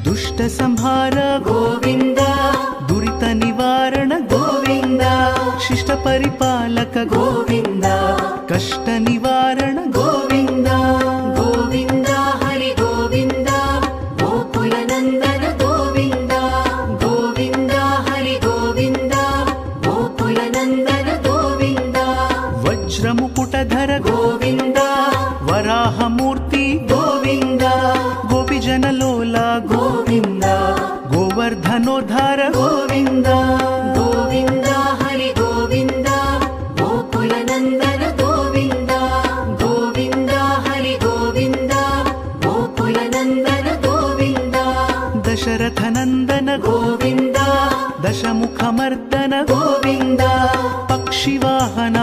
ದುಷ್ಟ ಸಂಹಾರ ಗೋವಿಂದ, ದುರಿತ ನಿವಾರಣ ಗೋವಿಂದ, ಶಿಷ್ಟ ಪರಿಪಾಲಕ ಗೋವಿಂದ, ಕಷ್ಟ ನಿವಾರಣ ಗೋವಿಂದ. ಗೋವಿಂದ ಹರಿ ಗೋವಿಂದ, ಗೋಕುಲ ನಂದನ ಗೋವಿಂದ. ಗೋವಿಂದ ಹರಿ ಗೋವಿಂದ, ಗೋಕುಲ ನಂದನ ಗೋವಿಂದ. ವಜ್ರ ಮುಕುಟಧರ ಗೋವಿಂದ, ವರಾಹ ಮೂರ್ತಿ ಗೋವಿಂದ, ಗೋಪಿಜನ ಲೋಲ ಗೋವಿಂದ, ಗೋವರ್ಧನೋದ್ಧಾರ ಗೋವಿಂದ. ಗೋವಿಂದ ಹರಿ ಗೋವಿಂದ, ಗೋಕುಲ ನಂದನ ಗೋವಿಂದ. ಗೋವಿಂದ ಹರಿ ಗೋವಿಂದ, ಗೋಕುಲ ನಂದನ ಗೋವಿಂದ. ದಶರಥ ನಂದನ ಗೋವಿಂದ, ದಶಮುಖ ಮರ್ದನ ಗೋವಿಂದ, ಪಕ್ಷಿವಾಹನ